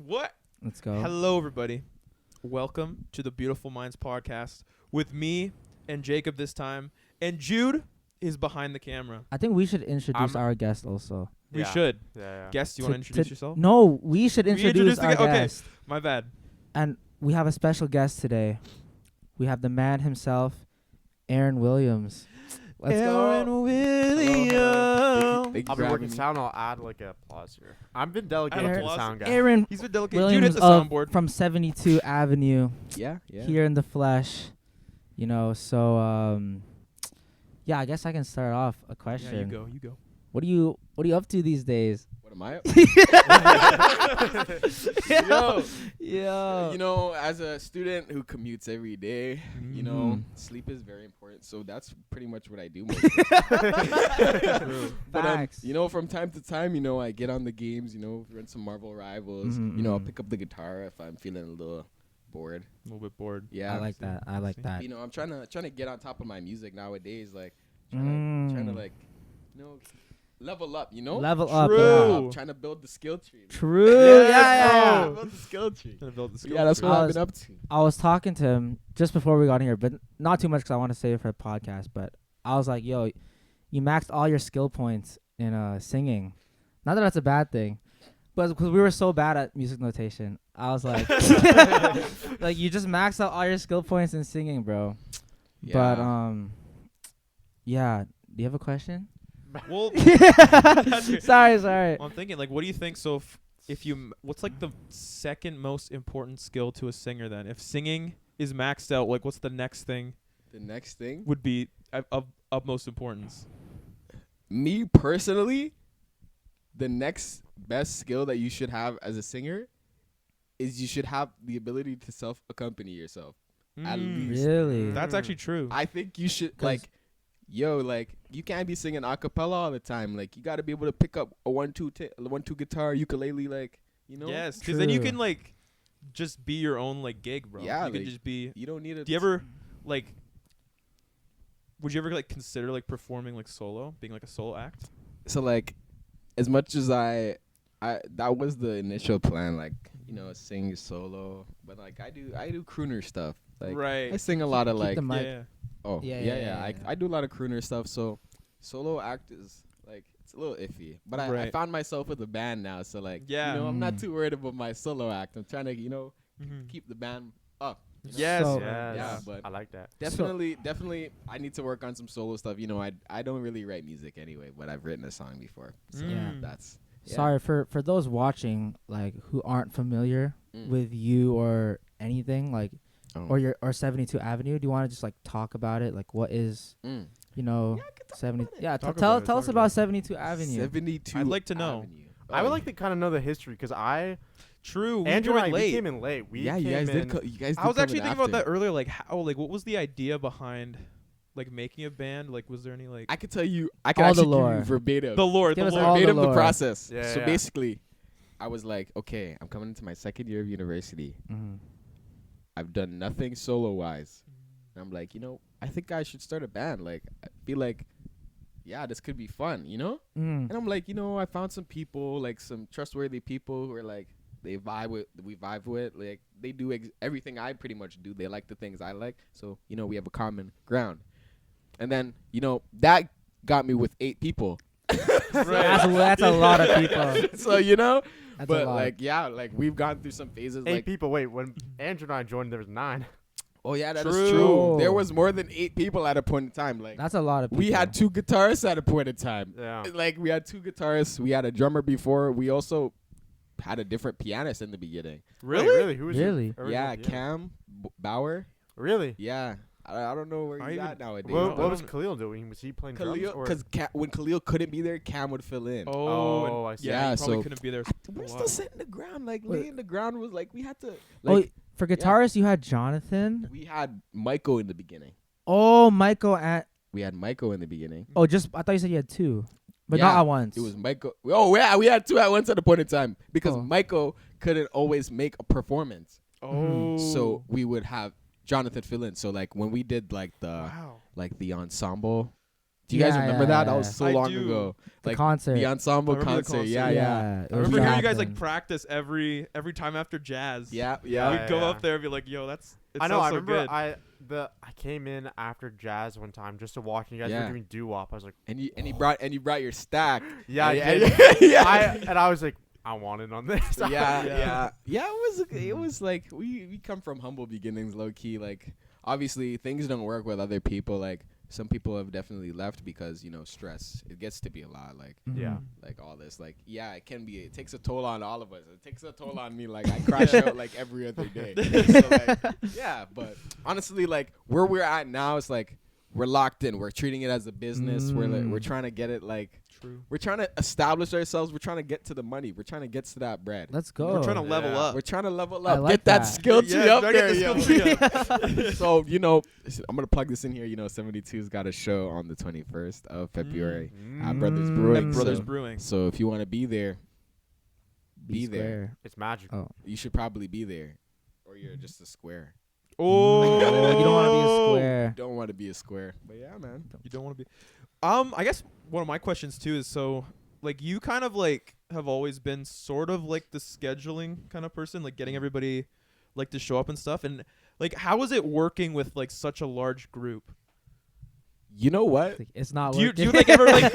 What? Let's go. Hello, everybody. Welcome to the Beautiful Minds podcast with me and Jacob this time. And Jude is behind the camera. I think we should introduce our guest also. We should. Yeah. Guest, you want to introduce yourself? No, we should introduce our okay. guest. My bad. And we have a special guest today. We have the man himself, Aaron Williams. Let's Aaron go. Williams. I'll be working sound. I'll add like an applause here. I've been delegated to the sound guy. Aaron He's been delegated. Jude Williams hit the soundboard. from 72 Avenue. Yeah. Here in the flesh. You know, so yeah, I guess I can start off a question. Yeah, you go. What are you up to these days? What am I? Yo. You know, as a student who commutes every day, you know, sleep is very important. So that's pretty much what I do most of the time. But, Facts. you know, from time to time, you know, I get on the games, you know, run some Marvel Rivals. You know, I'll pick up the guitar if I'm feeling a little bored. A little bit bored. Yeah. I like that. You know, I'm trying to get on top of my music nowadays, like trying to like, you know, level up, you know? Level up. True. Yeah. I'm trying to build the skill tree. True. Yeah. Build the skill tree. Yeah, That's what I've been up to. I was talking to him just before we got here, but not too much because I want to save it for the podcast. But I was like, yo, you maxed all your skill points in singing. Not that that's a bad thing, but because we were so bad at music notation, I was like, like you just maxed out all your skill points in singing, bro. Yeah. But yeah. Do you have a question? Well, sorry. Well, I'm thinking, like, what do you think? So, what's like the second most important skill to a singer then? If singing is maxed out, like, what's the next thing? The next thing would be of utmost importance. Me personally, the next best skill that you should have as a singer is you should have the ability to self-accompany yourself. At least. Really? That's actually true. I think you should, like, you can't be singing a cappella all the time. Like, you got to be able to pick up a 1-2 guitar, ukulele, like, you know? Yes, because then you can, like, just be your own, like, gig, bro. Yeah, you can just be. You don't need a. Do you ever, like, would you ever, like, consider, like, performing, like, solo, being, like, a solo act? So, like, as much as I that was the initial plan, like, you know, sing solo, but, like, I do crooner stuff. Like, right. I sing a lot of, like, Yeah. oh, Yeah. I do a lot of crooner stuff, so solo act is, like, it's a little iffy. But I Right. found myself with a band now, so, like, Yeah. you know, I'm not too worried about my solo act. I'm trying to, you know, Mm-hmm. keep the band up. You know? Yes. So- Yeah, but I like that. definitely, I need to work on some solo stuff. You know, I don't really write music anyway, but I've written a song before, so Yeah. that's. Yeah. Sorry for those watching, like who aren't familiar with you or anything, like or 72 Avenue. Do you want to just like talk about it? Like what is you know Yeah, I could talk 70? about it. Yeah, Talk tell about it, us talk about about 72 Avenue. 72. I'd like to know. Avenue. I would like to kind of know the history because True. Andrew and I, late. we came in late. Yeah, you guys did. You guys. I was did actually come in thinking about that after. earlier. Like, how? Like, what was the idea behind, like, making a band? Like, was there any like I could tell you. I could All the actually give lore. you verbatim. the lore? Give The us lore. all the verbatim the lore. process. Yeah, So yeah. basically, I was like, okay, I'm coming into my second year of university. I've done nothing solo wise. And I'm like, you know, I think I should start a band. Like, I feel like, yeah, this could be fun, you know? And I'm like, you know, I found some people, like some trustworthy people who are like, we vibe with, like they do everything I pretty much do. They like the things I like. So, you know, we have a common ground. And then, you know, that got me with 8 people. That's a lot of people. So, you know, That's a but lot. like, yeah, like we've gone through some phases. 8 Like, people. Wait, when Andrew and I joined, there was 9. oh yeah, that is True. true. There was more than 8 people at a point in time. Like, That's a lot of people. we had 2 guitarists at a point in time. Yeah. Like, we had 2 guitarists. We had a drummer before. We also had a different pianist in the beginning. Really? Wait, really? Who was Really? your original Yeah, pianist? Cam Bauer. Really? Yeah, I don't know where I he's even- at nowadays. What but was Khalil doing? Was he playing drums? Khalil? Or? Because when Khalil couldn't be there, Cam would fill in. Oh, I see. yeah. Yeah, he probably so- couldn't be there. We're a still lot. sitting the ground. Like, Wait. laying the ground was like, we had to. Oh, Like, for guitarists, you had Jonathan. we had Michael in the beginning. Oh, Michael at. We had Michael in the beginning. Oh, just I thought you said you had 2, but Yeah, not at once. It was Michael. Oh, yeah, we had 2 at once at a point in time because Oh. Michael couldn't always make a performance. Oh. So we would have Jonathan fill in. So like when we did like the Wow. like the ensemble Do you guys Yeah, remember yeah, that? That yeah. was so I long do. ago. The Like concert. the ensemble I remember the concert. concert. Yeah, yeah. It I was remember hearing you guys rocking. like practice every time after jazz. Yeah, Yeah, We'd go yeah. up there and be like, "Yo, it I know. sounds I so remember good." I came in after jazz one time just to watch. And you guys Yeah. were doing doo wop. I was like, And you brought your stack. yeah, I yeah, did. yeah. And I was like, I want it on this. Yeah. It was like we come from humble beginnings, low key. Like obviously things don't work with other people. Like some people have definitely left because stress. It gets to be a lot. Like Yeah. like all this. Like it can be. It takes a toll on all of us. It takes a toll on me. Like I crash out like every other day. So like yeah, but honestly, like where we're at now, it's like we're locked in. We're treating it as a business. We're trying to get it like. True. We're trying to establish ourselves. We're trying to get to the money. We're trying to get to that bread. Let's go. We're trying to level Yeah. up. We're trying to level I up. like Get that that. skill tree Yeah, up gotta there, get the skill tree up. So I'm gonna plug this in here. 72's got a show on the 21st of February at Brothers Mm. Brewing. Like Brothers so, Brewing. So if you want to be there, be there. square. It's magical. Oh. You should probably be there, or you're just a square. Oh, You don't want to be a square. Don't want to be a square. But yeah, man. You don't want to be. I guess one of my questions too is like you kind of like have always been sort of like the scheduling kind of person, like getting everybody like to show up and stuff. And like, how is it working with like such a large group? You know what? It's not. Do you working. like ever like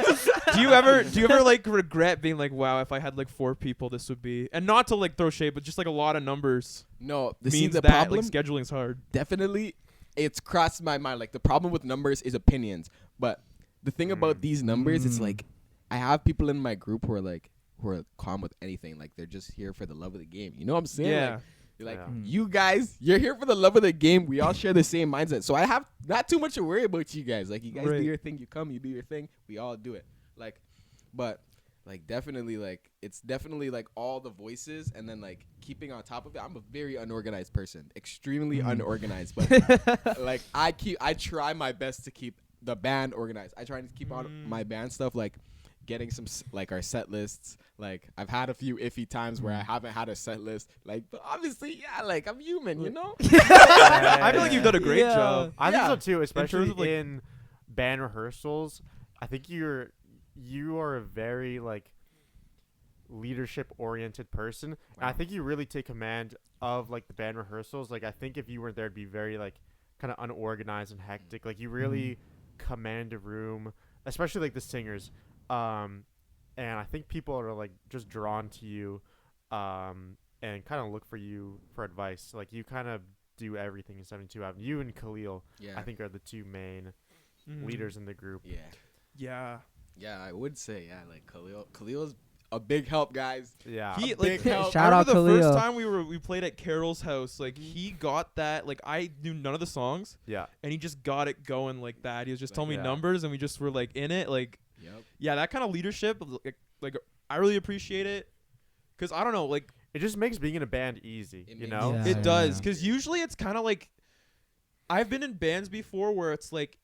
do you ever like regret being like, wow, if I had like 4 people, this would be, and not to like throw shade, but just like a lot of numbers No, means the that problem. like scheduling's hard. Definitely it's crossed my mind. Like the problem with numbers is opinions, but the thing about these numbers, it's like I have people in my group who are calm with anything. Like they're just here for the love of the game. You know what I'm saying? Yeah. Like, you're like, Yeah. you guys, you're here for the love of the game. We all share the same mindset. So I have not too much to worry about you guys. Like you guys Right. do your thing, you come, you do your thing. We all do it. Like, but like definitely like it's definitely like all the voices and then like keeping on top of it. I'm a very unorganized person, extremely unorganized, but like I try my best to keep the band organized. I try to keep on my band stuff, like getting some like our set lists. Like I've had a few iffy times where I haven't had a set list. Like, but obviously, yeah, like I'm human, you know. I feel like you've done a great Yeah. job. I think Yeah. so too, especially of, like- in band rehearsals. I think you are a very like leadership oriented person. And I think you really take command of like the band rehearsals. Like I think if you weren't there, it'd be very like kind of unorganized and hectic. Like you really command a room, especially like the singers. And I think people are like just drawn to you and kind of look for you for advice. Like you kind of do everything in 72 Avenue. You and Khalil, Yeah, I think, are the two main leaders in the group. Yeah, Yeah. yeah, I would say like Khalil's a big help, guys. Yeah. He big like help. Shout I out remember the Khalil. first time we played at Carol's house, like he got that, like I knew none of the songs Yeah. and he just got it going like that. He was just Like, telling me yeah. numbers and we just were like in it, like Yep. yeah, that kind of leadership, like I really appreciate it, cause I don't know, like It just makes being in a band easy, It you makes know? Yeah. it does, cause usually it's kind of like I've been in bands before where it's like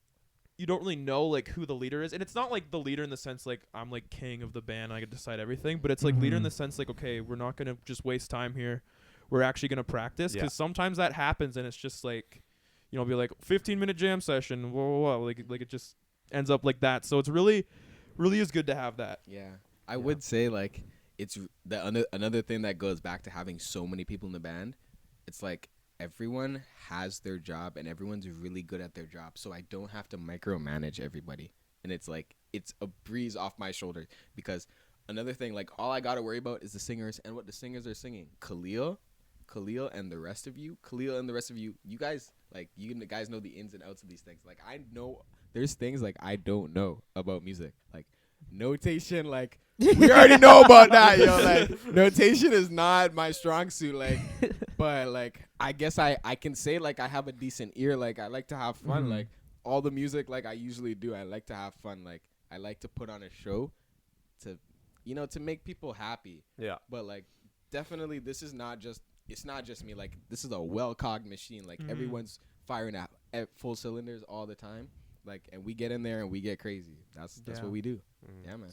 you don't really know like who the leader is, and it's not like the leader in the sense like I'm like king of the band, I can decide everything, but it's like leader in the sense like, okay, we're not gonna just waste time here, we're actually gonna practice, Yeah. because sometimes that happens and it's just like, be like 15-minute jam session, whoa, like it just ends up like that. So it's really is good to have that. Yeah, I would say like it's another thing that goes back to having so many people in the band. It's like everyone has their job and everyone's really good at their job, so I don't have to micromanage everybody, and it's like it's a breeze off my shoulders. Because another thing, like all I gotta worry about is the singers and what the singers are singing. Khalil and the rest of you, you guys, like you guys know the ins and outs of these things. Like I know there's things like I don't know about music, like notation, like we already know about that, yo. Like notation is not my strong suit, like, but like I guess I can say like I have a decent ear. Like I like to have fun. Like all the music, like I usually do, I like to have fun. Like I like to put on a show to, to make people happy. Yeah. But like definitely it's not just me. Like this is a well-cogged machine. Like everyone's firing at full cylinders all the time. Like, and we get in there and we get crazy. That's Yeah. what we do. Mm. Yeah, man.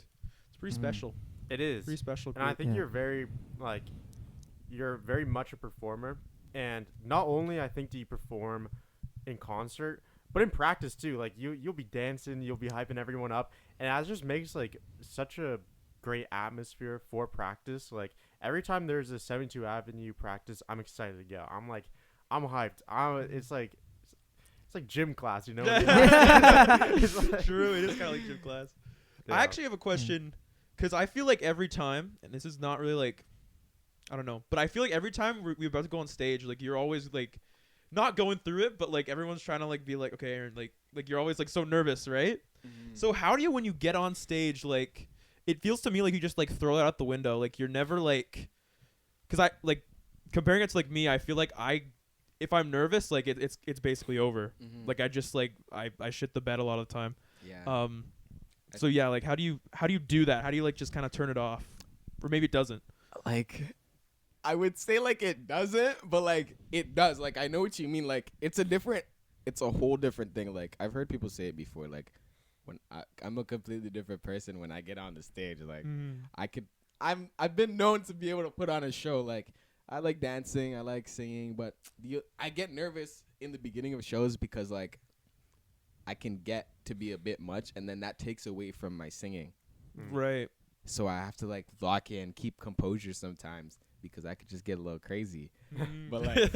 It's pretty special. It is. Pretty special. And I group. think Yeah. you're very much a performer. And not only I think do you perform in concert, But in practice too, like you'll be dancing, you'll be hyping everyone up, and that just makes like such a great atmosphere for practice. Like every time there's a 72 Avenue practice, I'm excited to go. I'm hyped. It's like gym class, you know? It's like, true, it is kind of like gym class. Yeah. I actually have a question, because I feel like every time, and this is not really like, I don't know, but I feel like every time we're about to go on stage, like you're always like, not going through it, but like everyone's trying to like be like, okay, Aaron, like you're always like so nervous, right? So how do you, when you get on stage, like, it feels to me like you just like throw it out the window, like you're never like, because I like comparing it to like me, I feel like if I'm nervous, like it's basically over. Like I just like I shit the bed a lot of the time. Yeah. So yeah, like how do you do that? How do you like just kind of turn it off, or maybe it doesn't? Like, I would say like it doesn't, but like it does. Like I know what you mean. Like it's a whole different thing. Like I've heard people say it before. Like when I'm a completely different person when I get on the stage. Like I've been known to be able to put on a show. Like I like dancing, I like singing, but I get nervous in the beginning of shows because like I can get to be a bit much, and then that takes away from my singing. Right. So I have to like lock in, keep composure sometimes because I could just get a little crazy. But like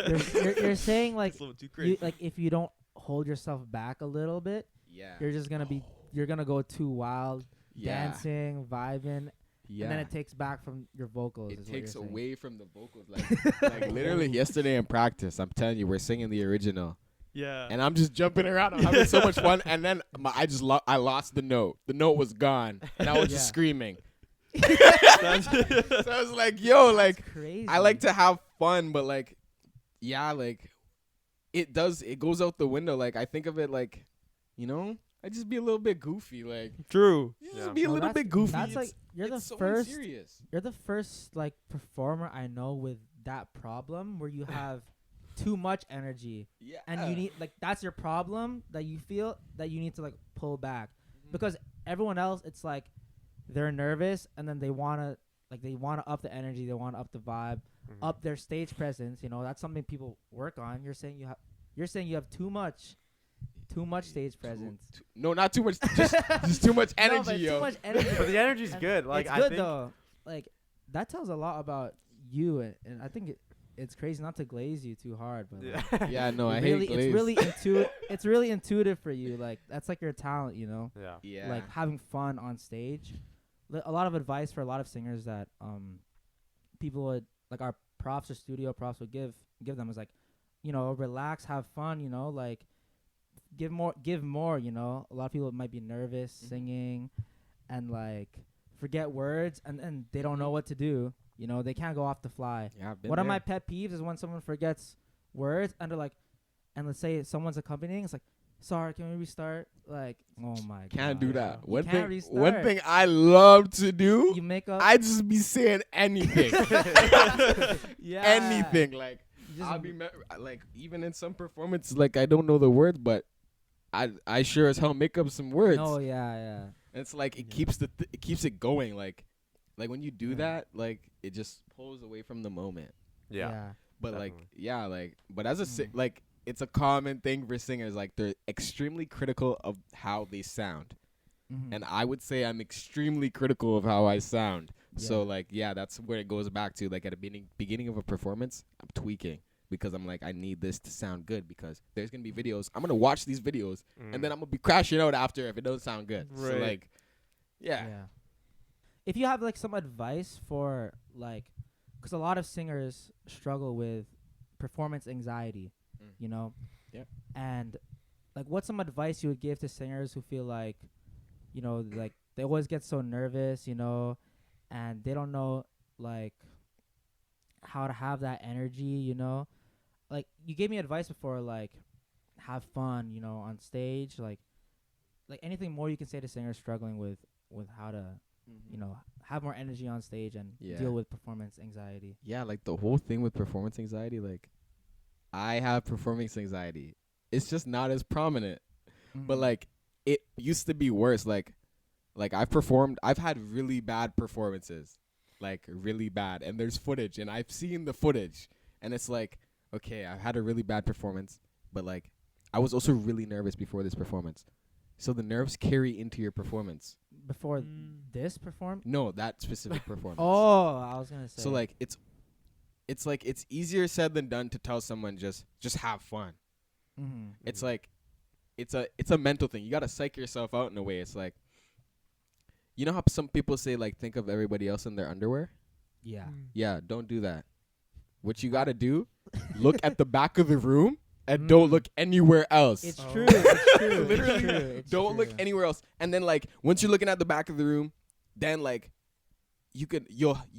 you're saying like It's a little too crazy. like if you don't hold yourself back a little bit, yeah, you're just gonna be you're gonna go too wild, dancing, vibing, yeah. and then it takes back from your vocals. It is what takes you're saying. away from the vocals. Like literally yesterday in practice, I'm telling you, we're singing the original. Yeah. And I'm just jumping around. I'm having so much fun. And then I lost the note. The note was gone. And I was just screaming. So I was like, yo, like, crazy. I like to have fun, but like, yeah, like, it goes out the window. Like, I think of it like, you know, I just be a little bit goofy. Like, True. just be a little bit goofy. That's like you're the so first. serious. You're the first like performer I know with that problem where you have too much energy. Yeah. And you need like that's your problem that you feel that you need to like pull back because everyone else it's like they're nervous and then they want to up the energy, they want to up the vibe, up their stage presence, you know. That's something people work on. You're saying you have too much stage presence. No, not too much, just too much energy, No, but yo. too much energy. But the energy's good. Like it's I good think though. Like that tells a lot about you and I think it's crazy not to glaze you too hard, but like, Yeah, no, I really, hate glaze. it's really intuitive for you. Like that's like your talent, you know. yeah. Yeah. Like having fun on stage. A lot of advice for a lot of singers that people would like our props or studio props would give them is like, you know, relax, have fun, you know, like give more, you know. A lot of people might be nervous singing and like forget words and they don't know what to do. You know, they can't go off the fly. Yeah, I've been One of there. my pet peeves is when someone forgets words and they're like, and let's say someone's accompanying, it's like, sorry, can we restart? Like, oh my god. Can't do that. You One can't thing restart. I love to do, You make up. I just be saying anything. yeah. Anything. Like, You just I'll be like, even in some performances, like, I don't know the words, but I sure as hell make up some words. Oh yeah, yeah. And it's like, it keeps it keeps it going. Like when you do that, like, it just pulls away from the moment. Yeah. But Definitely. like, yeah, like, but as a like, it's a common thing for singers. Like, they're extremely critical of how they sound. Mhm. And I would say I'm extremely critical of how I sound. So Yeah. like, yeah, that's where it goes back to. Like at the beginning of a performance, I'm tweaking because I'm like, I need this to sound good because there's gonna be videos. I'm gonna watch these videos and then I'm gonna be crashing out after if it doesn't sound good. So Right. like, yeah. If you have like some advice for like, because a lot of singers struggle with performance anxiety, you know. Yep. And like, what's some advice you would give to singers who feel like, you know, like they always get so nervous, you know, and they don't know like how to have that energy, you know. Like you gave me advice before, like have fun, you know, on stage, like anything more you can say to singers struggling with how to, you know, have more energy on stage and deal with performance anxiety. Yeah, like the whole thing with performance anxiety, like I have performance anxiety. It's just not as prominent. But like it used to be worse. Like I've had really bad performances. Like really bad. And there's footage and I've seen the footage and it's like, okay, I've had a really bad performance, but like I was also really nervous before this performance. So the nerves carry into your performance. Before Mm. this perform. No, that specific performance. Oh, I was gonna say. So like it's like it's easier said than done to tell someone just have fun. Mm-hmm. It's like it's a mental thing. You gotta psych yourself out in a way. It's like, you know how some people say like think of everybody else in their underwear? Yeah. Yeah, don't do that. What you gotta do, look at the back of the room and don't look anywhere else. It's Oh. true. It's true. Literally, it's true. It's don't look true. anywhere else. And then like once you're looking at the back of the room, then like you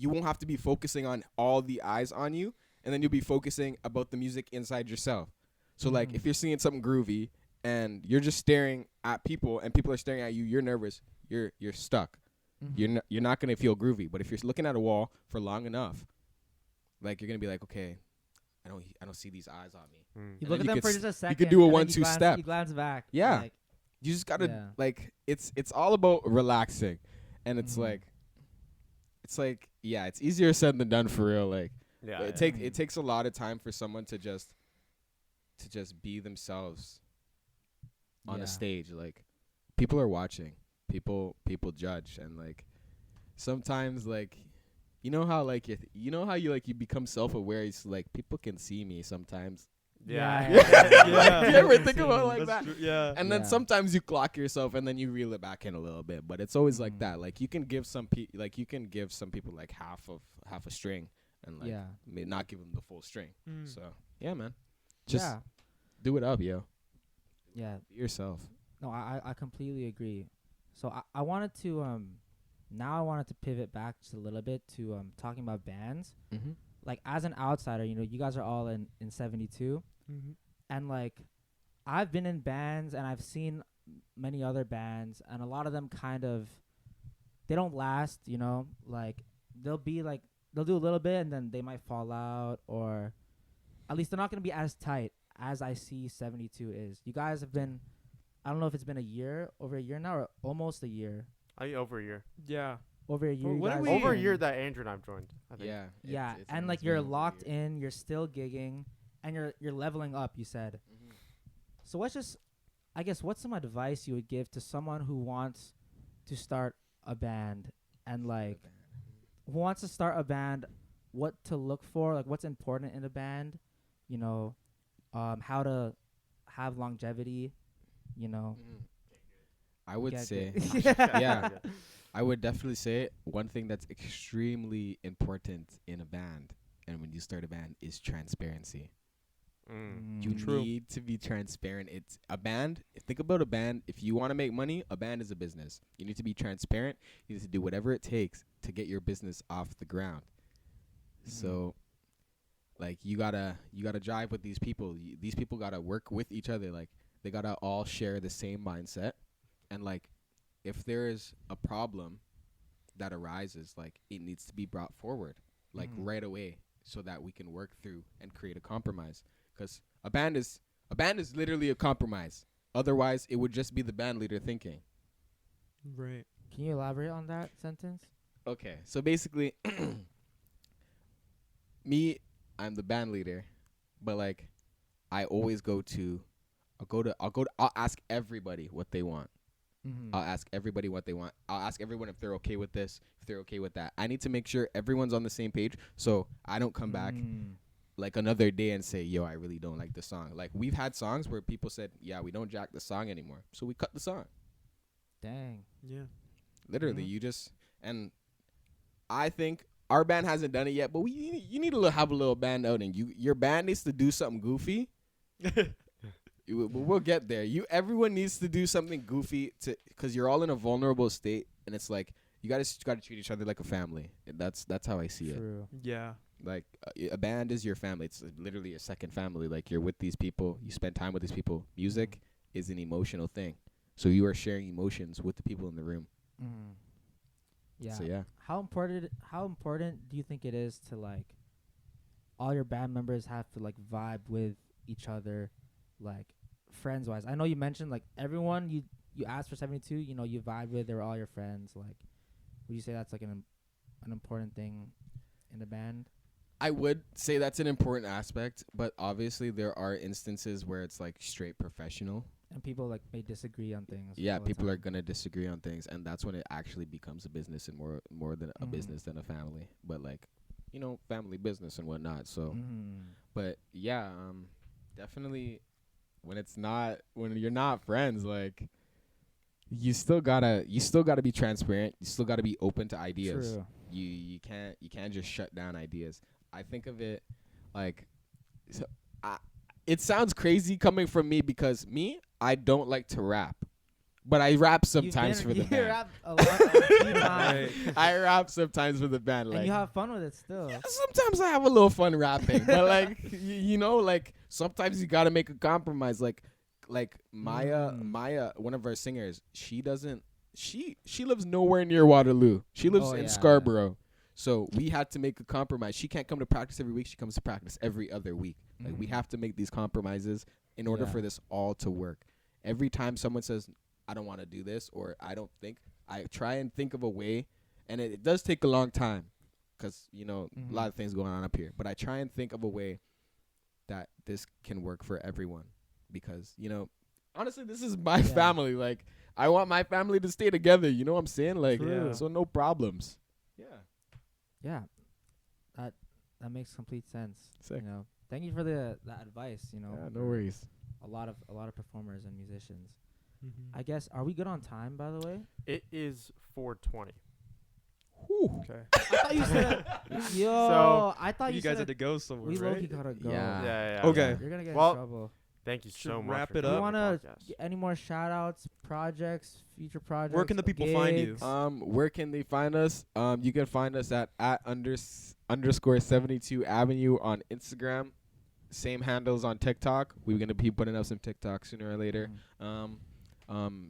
won't have to be focusing on all the eyes on you, and then you'll be focusing about the music inside yourself. So like if you're seeing something groovy and you're just staring at people and people are staring at you, you're nervous, you're stuck. Mhm. You're not gonna feel groovy. But if you're looking at a wall for long enough, like you're gonna be like, okay, I don't see these eyes on me. Mm. You and look then at you them for could just a you second. could do a and then 1-2 you glance- step. You glance back. Yeah. Like, You just gotta Yeah. like it's all about relaxing, and it's Mhm. like yeah, it's easier said than done for real. Like Yeah. it takes a lot of time for someone to just be themselves on Yeah. a stage. Like people are watching, people judge, and like sometimes like you know how you become self-aware. It's like people can see me sometimes. Yeah. Yeah. You ever think about it like That's that? true. Yeah. And then Yeah. sometimes you clock yourself and then you reel it back in a little bit, but it's always like Mhm. that. Like you can give some people like half a string and like Yeah. may not give them the full string. Mm. So yeah, man, just Yeah. do it up, yo. Yeah. Be yourself. No, I completely agree. So I wanted to now I wanted to pivot back just a little bit to talking about bands. Mm-hmm. Like as an outsider, you guys are all in 72, Mm-hmm. and like I've been in bands and I've seen many other bands, and a lot of them kind of they don't last, like they'll do a little bit and then they might fall out, or at least they're not going to be as tight as I see 72 is. You guys have been, I don't know if it's been over a year now or almost a year. Over a year. Yeah. Over a year. Well, you when guys are we- have Over a been- year that Andrew and I've joined. I think. Yeah. Yeah, it's and almost like been you're over a locked year. in, you're still gigging, and you're leveling up, you said. Mhm. So what's some advice you would give to someone who wants to start a band, and like who wants to start a band, what to look for, like what's important in a band, how to have longevity, Mhm. I would get say good. yeah. I would definitely say one thing that's extremely important in a band and when you start a band is transparency. Mm. You True. need to be transparent. It's a band. Think about a band. If you want to make money, a band is a business. You need to be transparent. You need to do whatever it takes to get your business off the ground. So, like, you gotta jive with these people. These people gotta work with each other. Like, they gotta all share the same mindset. And like, if there is a problem that arises, like, it needs to be brought forward, like right away, so that we can work through and create a compromise. Because a band is literally a compromise. Otherwise, it would just be the band leader thinking. Right. Can you elaborate on that sentence? Okay, so basically, I'm the band leader, but like, I'll ask everybody what they want. I'll ask everybody what they want. I'll ask everyone if they're okay with this, if they're okay with that. I need to make sure everyone's on the same page, so I don't come back like another day and say, yo, I really don't like the song. Like, we've had songs where people said, yeah, we don't jack the song anymore, so we cut the song. Dang. Yeah. Literally, Mhm. and I think our band hasn't done it yet, but you need to have a little band outing. Your band needs to do something goofy. We'll get there. Everyone needs to do something goofy because you're all in a vulnerable state, and it's like you gotta treat each other like a family. That's how I see it. True. Yeah. Like a band is your family. It's literally a second family. Like, you're with these people, you spend time with these people. Music is an emotional thing, so you are sharing emotions with the people in the room. Yeah. So yeah. How important do you think it is to like all your band members have to like vibe with each other, like friends wise? I know you mentioned like everyone you asked for 72, you vibe with, they're all your friends. Like, would you say that's like an important thing in the band? I would say that's an important aspect, but obviously there are instances where it's like straight professional. And people like may disagree on things. Yeah, all the people are time. gonna disagree on things, and that's when it actually becomes a business and more than a Mhm. business than a family. But like, family business and whatnot. So, Mhm. but yeah, definitely when you're not friends, like you still gotta be transparent. You still gotta be open to ideas. True. You can't just shut down ideas. I think of it like, so it sounds crazy coming from me because I don't like to rap, but I rap sometimes for the you band. rap a lot, a few times. I rap sometimes for the band, And like you have fun with it still. sometimes I have a little fun rapping, but like like sometimes you gotta make a compromise. Like Maya, one of our singers, she lives nowhere near Waterloo. She lives Oh, in yeah. Scarborough. So we had to make a compromise. She can't come to practice every week. She comes to practice every other week. Like we Mhm. have to make these compromises in order Yeah. for this all to work. Every time someone says, I don't want to do this, or I try and think of a way, and it does take a long time because, a lot of things going on up here. But I try and think of a way that this can work for everyone because, honestly, this is my Yeah. family. Like, I want my family to stay together. You know what I'm saying? Like, True. so no problems. Yeah. Yeah, that makes complete sense. Sick. Thank you for that advice. Yeah, no for worries. A lot of performers and musicians. Mm-hmm. I guess, are we good on time, by the way? It is 4:20. Okay. I thought you said, yo, So, I thought You you guys said had to go somewhere, we right? low-key gotta go. Yeah. Yeah. Okay. You're gonna get Well, in trouble. Thank you Should so much. wrap for it coming up. on the Wanna podcast. Any more shout-outs, projects, future projects? Where can the people find you? gigs? Where can they find us? You can find us at _72 Avenue on Instagram. Same handles on TikTok. We're gonna be putting up some TikTok sooner or later. Mhm.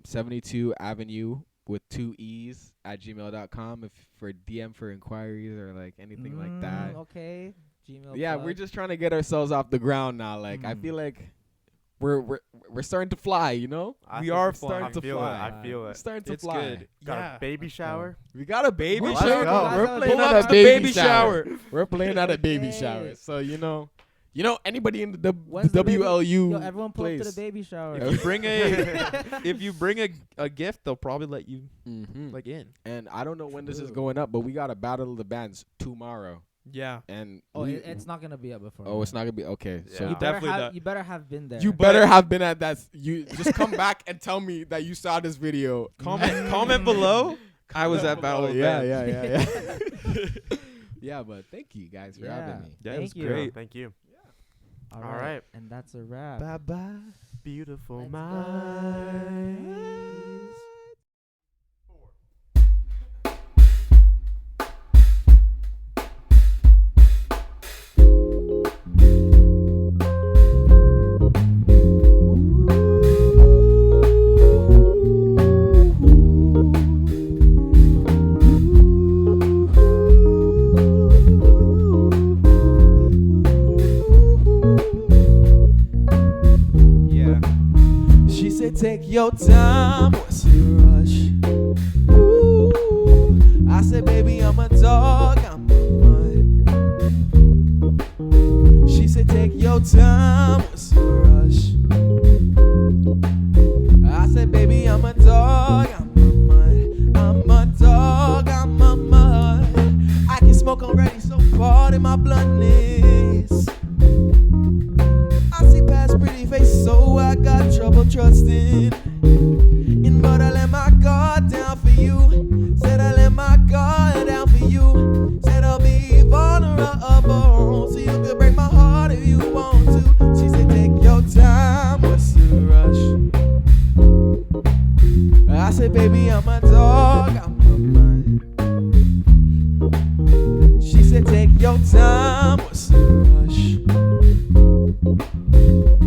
72 Avenue with 2 E's at gmail.com if for DM for inquiries or like anything like that. Okay. Gmail. Yeah, plug. we're just trying to get ourselves off the ground now. Like I feel like we're starting to fly, I We think are we're starting flying. to feel fly. it. I feel We're it. starting to It's fly. good. Got Yeah. a baby Let's go. shower. We got a baby Let's shower. go. We're Let's playing go. at Pull a up the baby baby shower. shower. We're playing at a baby Okay. shower. So anybody in the When's the baby- WLU Yo, everyone pull up to the place. baby shower. If you bring a gift, they'll probably let you Mhm. in. And I don't know when this is True. going up, but we got a battle of the bands tomorrow. Yeah. And it's not gonna be up before. Oh, it's not gonna be okay. Yeah. So You better Definitely have, not. you better have been there. you better have been at that. You just come back and tell me that you saw this video. Comment below. I was at Battle of the Bands. Yeah. Yeah, but thank you guys for having me. Yeah, it was Thank you. great. Thank you. All All right. right. And that's a wrap. Bye bye. Beautiful Let's minds. Yeah. She said, take your time, what's the rush? Ooh. I said, baby, I'm a dog, I'm a mutt. She said, take your time, what's the rush? I said, baby, I'm a dog, I'm a mutt. I'm a dog, I'm a mutt. I can smoke already, so pardon my bluntness. I see past pretty face, so I got trouble trusting. But I let my guard down for you. Said I let my guard down for you. Said I'll be vulnerable, so you could break my heart if you want to. She said, take your time, what's the rush? I said, baby, I'm a dog, I'm a man. She said, take your time, what's the rush?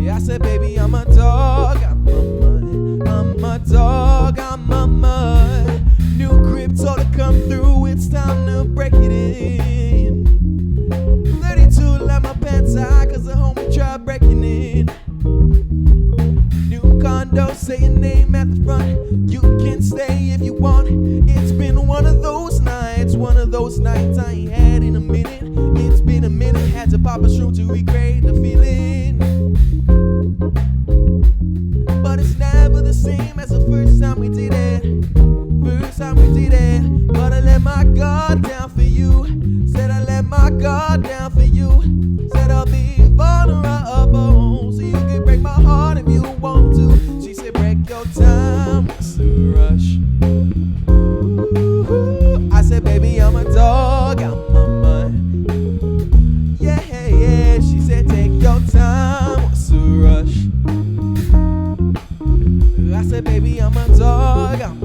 Yeah, I said, baby, I'm a dog, I'm a mud. I'm a dog, I'm a mud. New crib told her come through, it's time to break it in. 32 let my pants high, cause the homie tried breaking in. New condo, say your name at the front. You can stay if you want. rush. I said, baby, I'm a dog.